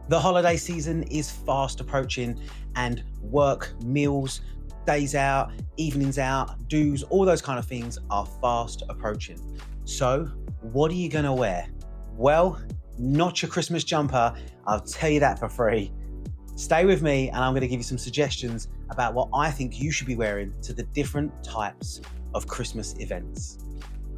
The holiday season is fast approaching and work, meals, days out, evenings out, dues, all those kind of things are fast approaching. So, what are you going to wear? Well, not your Christmas jumper. I'll tell you that for free. Stay with me and I'm going to give you some suggestions about what I think you should be wearing to the different types of Christmas events.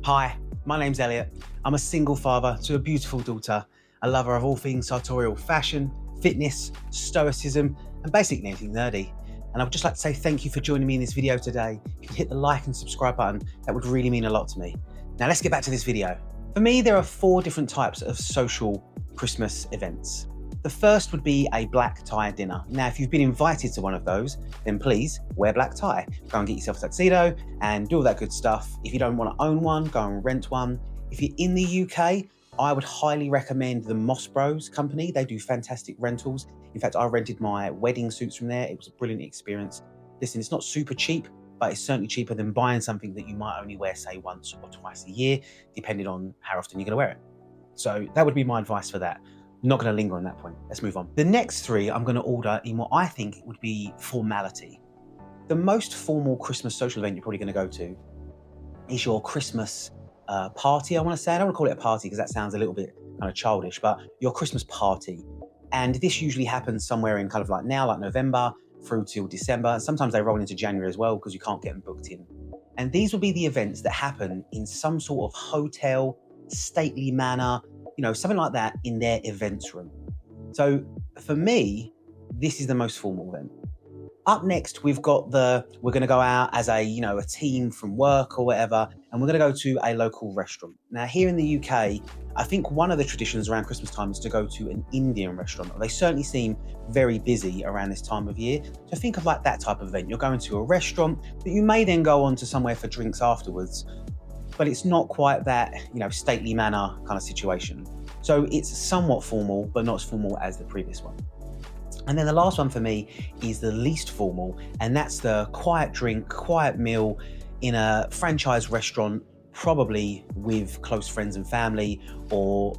Hi, my name's Elliot. I'm a single father to a beautiful daughter, a lover of all things sartorial fashion, fitness, stoicism, and basically anything nerdy. And I would just like to say thank you for joining me in this video today. If you could hit the like and subscribe button, that would really mean a lot to me. Now let's get back to this video. For me, there are 4 different types of social Christmas events. The first would be a black tie dinner. Now, if you've been invited to one of those, then please wear black tie. Go and get yourself a tuxedo and do all that good stuff. If you don't want to own one, go and rent one. If you're in the UK, I would highly recommend the Moss Bros company. They do fantastic rentals. In fact, I rented my wedding suits from there. It was a brilliant experience. Listen, it's not super cheap, but it's certainly cheaper than buying something that you might only wear, say, once or twice a year, depending on how often you're going to wear it. So that would be my advice for that. I'm not going to linger on that point. Let's move on. The next 3 I'm going to order in what I think would be formality. The most formal Christmas social event you're probably going to go to is your Christmas party, I want to say. I don't want to call it a party because that sounds a little bit kind of childish, but your Christmas party. And this usually happens somewhere in kind of like now, like November through till December. Sometimes they roll into January as well because you can't get them booked in. And these will be the events that happen in some sort of hotel, stately manor, something like that in their events room. So for me, this is the most formal event. Up next, we're going to go out as a team from work or whatever, and we're going to go to a local restaurant. Now, here in the UK, I think one of the traditions around Christmas time is to go to an Indian restaurant. They certainly seem very busy around this time of year. So think of like that type of event. You're going to a restaurant, but you may then go on to somewhere for drinks afterwards. But it's not quite that, stately manner kind of situation. So it's somewhat formal, but not as formal as the previous one. And then the last one for me is the least formal, and that's the quiet drink, quiet meal in a franchise restaurant, probably with close friends and family, or,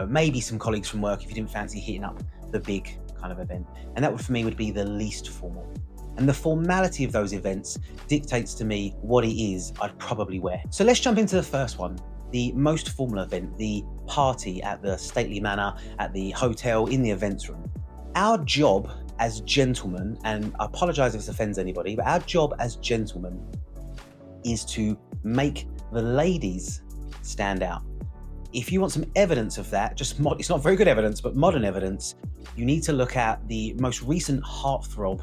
maybe some colleagues from work if you didn't fancy hitting up the big kind of event. And that would, for me, would be the least formal. And the formality of those events dictates to me what it is I'd probably wear. So let's jump into the first one, the most formal event, the party at the stately manor, at the hotel, in the events room. Our job as gentlemen, and I apologize if this offends anybody, but our job as gentlemen is to make the ladies stand out. If you want some evidence of that, it's not very good evidence, but modern evidence, you need to look at the most recent heartthrob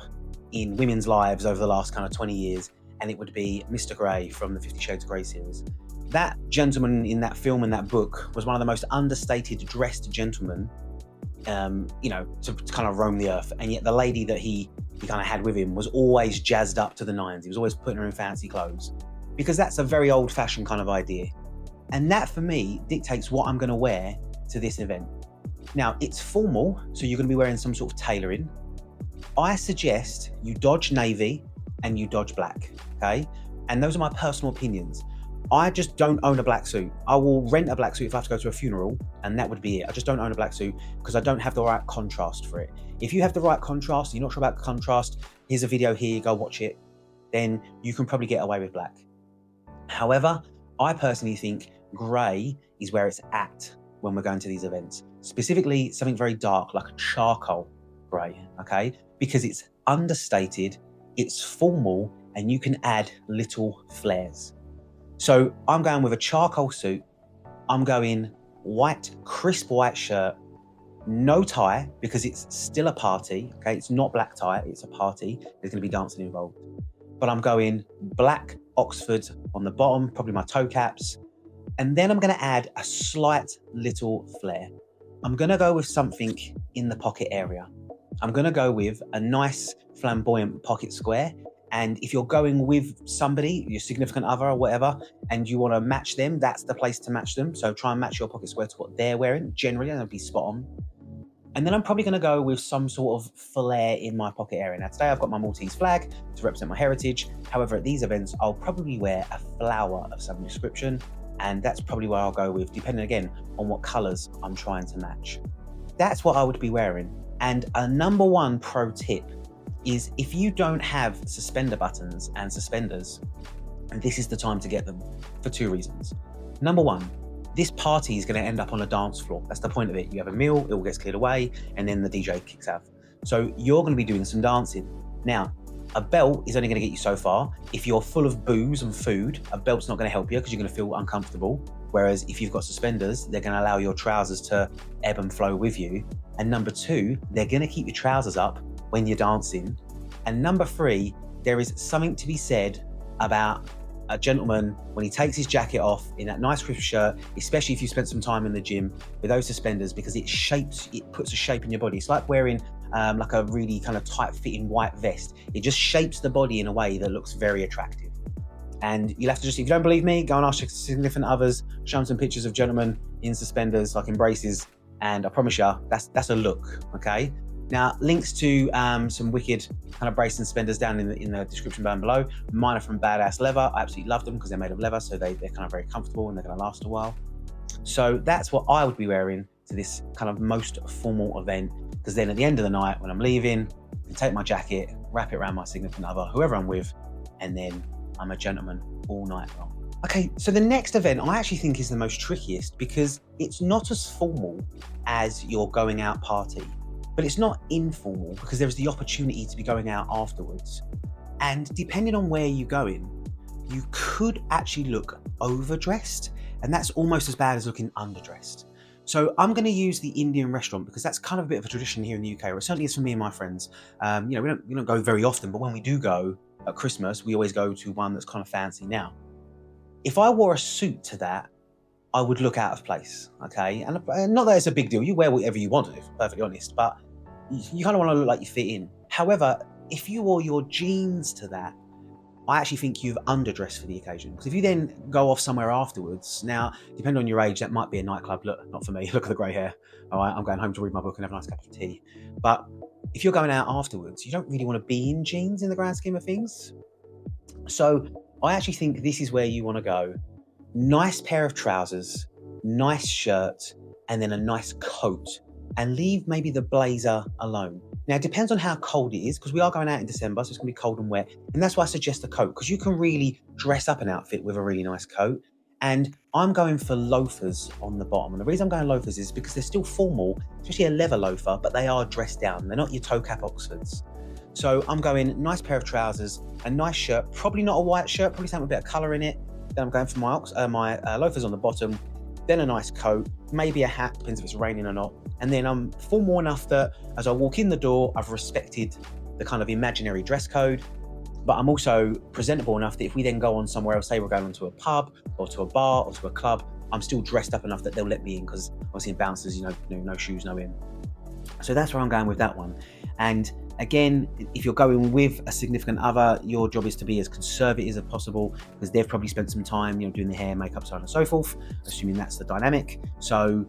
in women's lives over the last kind of 20 years, and it would be Mr. Grey from the 50 Shades of Grey series. That gentleman in that film and that book was one of the most understated dressed gentlemen, to kind of roam the earth. And yet the lady that he kind of had with him was always jazzed up to the nines. He was always putting her in fancy clothes, because that's a very old fashioned kind of idea. And that for me dictates what I'm going to wear to this event. Now it's formal, so you're going to be wearing some sort of tailoring. I suggest you dodge navy and you dodge black, okay? And those are my personal opinions. I just don't own a black suit. I will rent a black suit if I have to go to a funeral, and that would be it. I just don't own a black suit because I don't have the right contrast for it. If you have the right contrast, you're not sure about the contrast, here's a video here, go watch it, then you can probably get away with black. However, I personally think grey is where it's at when we're going to these events. Specifically, something very dark, like a charcoal grey, okay? Because it's understated, it's formal, and you can add little flares. So I'm going with a charcoal suit. I'm going white, crisp white shirt, no tie, because it's still a party, okay? It's not black tie, it's a party. There's gonna be dancing involved. But I'm going black Oxford on the bottom, probably my toe caps. And then I'm gonna add a slight little flare. I'm gonna go with something in the pocket area. I'm gonna go with a nice flamboyant pocket square. And if you're going with somebody, your significant other or whatever, and you want to match them, that's the place to match them. So try and match your pocket square to what they're wearing. Generally, that'll be spot on. And then I'm probably going to go with some sort of flair in my pocket area. Now today I've got my Maltese flag to represent my heritage. However, at these events, I'll probably wear a flower of some description. And that's probably where I'll go with, depending again on what colours I'm trying to match. That's what I would be wearing. And a number one pro tip is if you don't have suspender buttons and suspenders, this is the time to get them for two reasons. Number one, this party is going to end up on a dance floor. That's the point of it. You have a meal, it all gets cleared away, and then the DJ kicks out. So you're going to be doing some dancing. Now, a belt is only going to get you so far. If you're full of booze and food, a belt's not going to help you because you're going to feel uncomfortable. Whereas if you've got suspenders, they're going to allow your trousers to ebb and flow with you. And number two, they're going to keep your trousers up when you're dancing. And number three, there is something to be said about a gentleman when he takes his jacket off in that nice crisp shirt, especially if you spent some time in the gym with those suspenders, because it puts a shape in your body. It's like wearing like a really kind of tight fitting white vest. It just shapes the body in a way that looks very attractive. And you'll have to just, if you don't believe me, go and ask your significant others, show them some pictures of gentlemen in suspenders, like in braces, and I promise you, that's a look, okay? Now, links to some wicked kind of brace and suspenders down in the description down below. Mine are from Badass Leather. I absolutely love them because they're made of leather, so they're kind of very comfortable and they're going to last a while. So that's what I would be wearing to this kind of most formal event, because then at the end of the night, when I'm leaving, I can take my jacket, wrap it around my significant other, whoever I'm with, and then I'm a gentleman all night long. Okay, so the next event I actually think is the most trickiest because it's not as formal as your going out party, but it's not informal because there's the opportunity to be going out afterwards. And depending on where you're going, you could actually look overdressed, and that's almost as bad as looking underdressed. So I'm going to use the Indian restaurant because that's kind of a bit of a tradition here in the UK, or it certainly is for me and my friends. We don't go very often, but when we do go at Christmas, we always go to one that's kind of fancy. Now, if I wore a suit to that, I would look out of place, okay? And not that it's a big deal. You wear whatever you want to, if I'm perfectly honest, but you kind of want to look like you fit in. However, if you wore your jeans to that, I actually think you've underdressed for the occasion. Because if you then go off somewhere afterwards, now, depending on your age, that might be a nightclub. Look, not for me. Look at the grey hair. All right, I'm going home to read my book and have a nice cup of tea. But if you're going out afterwards, you don't really want to be in jeans in the grand scheme of things. So I actually think this is where you want to go. Nice pair of trousers, nice shirt, and then a nice coat, and leave maybe the blazer alone. Now, it depends on how cold it is, because we are going out in December, so it's going to be cold and wet. And that's why I suggest a coat, because you can really dress up an outfit with a really nice coat. And I'm going for loafers on the bottom. And the reason I'm going loafers is because they're still formal, especially a leather loafer, but they are dressed down. They're not your toe cap Oxfords. So I'm going nice pair of trousers, a nice shirt, probably not a white shirt, probably something with a bit of colour in it. Then I'm going for my loafers on the bottom, then a nice coat, maybe a hat, depends if it's raining or not. And then I'm formal enough that as I walk in the door, I've respected the kind of imaginary dress code, but I'm also presentable enough that if we then go on somewhere else, say we're going to a pub or to a bar or to a club, I'm still dressed up enough that they'll let me in, because obviously in bouncers, no shoes, no in. So that's where I'm going with that one. And again, if you're going with a significant other, your job is to be as conservative as possible, because they've probably spent some time, doing the hair, makeup, so on and so forth, assuming that's the dynamic. So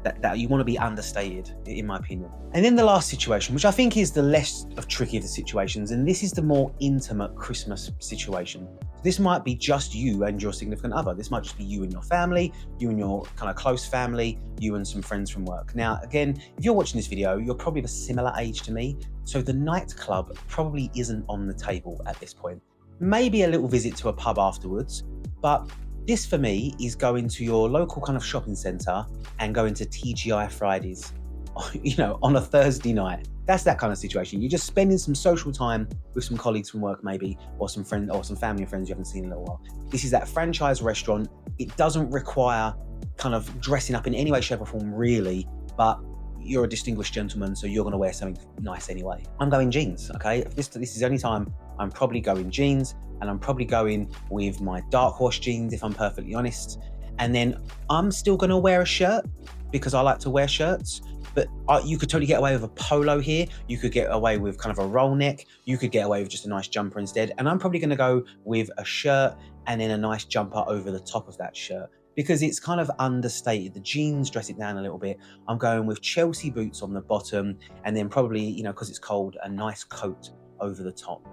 that you want to be understated, in my opinion. And then the last situation, which I think is the less of tricky of the situations, and this is the more intimate Christmas situation. This might be just you and your significant other. This might just be you and your family, you and your kind of close family, you and some friends from work. Now, again, if you're watching this video, you're probably of a similar age to me, so the nightclub probably isn't on the table at this point. Maybe a little visit to a pub afterwards, but this for me is going to your local kind of shopping centre and going to TGI Fridays, on a Thursday night. That's that kind of situation. You're just spending some social time with some colleagues from work maybe, or some friends or some family and friends you haven't seen in a little while. This is that franchise restaurant. It doesn't require kind of dressing up in any way, shape or form really, but you're a distinguished gentleman, so you're going to wear something nice anyway. I'm going jeans, okay? This is the only time I'm probably going jeans, and I'm probably going with my dark wash jeans, if I'm perfectly honest. And then I'm still going to wear a shirt because I like to wear shirts, but you could totally get away with a polo here. You could get away with kind of a roll neck. You could get away with just a nice jumper instead. And I'm probably going to go with a shirt and then a nice jumper over the top of that shirt, because it's kind of understated. The jeans dress it down a little bit. I'm going with Chelsea boots on the bottom, and then probably, because it's cold, a nice coat over the top.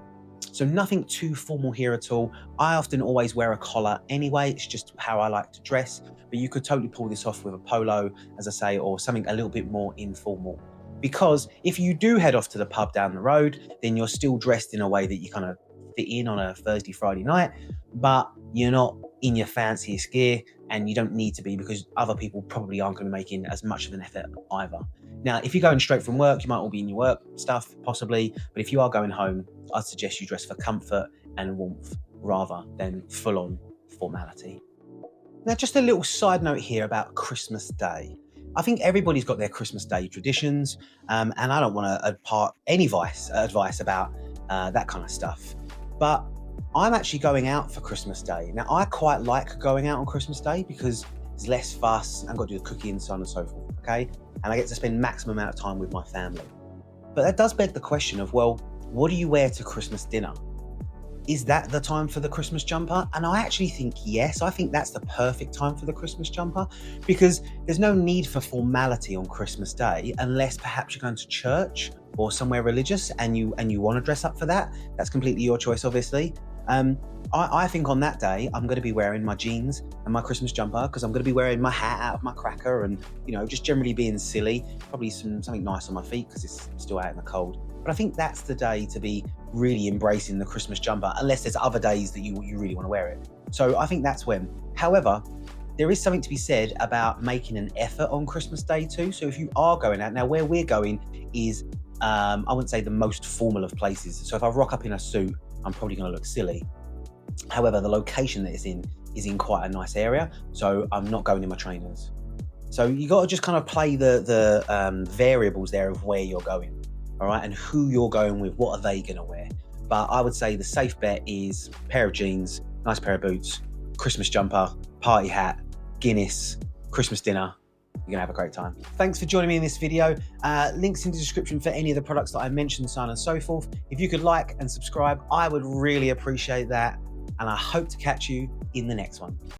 So nothing too formal here at all. I often always wear a collar anyway. It's just how I like to dress, but you could totally pull this off with a polo, as I say, or something a little bit more informal. Because if you do head off to the pub down the road, then you're still dressed in a way that you kind of fit in on a Thursday, Friday night, but you're not in your fanciest gear, and you don't need to be because other people probably aren't going to be making as much of an effort either. Now, if you're going straight from work, you might all be in your work stuff, possibly, but if you are going home, I'd suggest you dress for comfort and warmth rather than full-on formality. Now, just a little side note here about Christmas Day. I think everybody's got their Christmas Day traditions, and I don't want to impart any advice about that kind of stuff. But I'm actually going out for Christmas Day. Now, I quite like going out on Christmas Day because there's less fuss, I've got to do the cooking and so on and so forth, okay? And I get to spend maximum amount of time with my family. But that does beg the question of, well, what do you wear to Christmas dinner? Is that the time for the Christmas jumper? And I actually think yes. I think that's the perfect time for the Christmas jumper because there's no need for formality on Christmas Day unless perhaps you're going to church or somewhere religious and you want to dress up for that. That's completely your choice, obviously. I think on that day, I'm going to be wearing my jeans and my Christmas jumper because I'm going to be wearing my hat out of my cracker and, just generally being silly. Probably something nice on my feet because it's still out in the cold. But I think that's the day to be really embracing the Christmas jumper, unless there's other days that you really want to wear it. So I think that's when. However, there is something to be said about making an effort on Christmas Day too. So if you are going out, now where we're going is, I wouldn't say the most formal of places. So if I rock up in a suit, I'm probably going to look silly. However, the location that it's in is in quite a nice area. So I'm not going in my trainers. So you got to just kind of play the variables there of where you're going. All right, and who you're going with, what are they going to wear? But I would say the safe bet is a pair of jeans, nice pair of boots, Christmas jumper, party hat, Guinness, Christmas dinner. You're going to have a great time. Thanks for joining me in this video. Links in the description for any of the products that I mentioned, so on and so forth. If you could like and subscribe, I would really appreciate that. And I hope to catch you in the next one.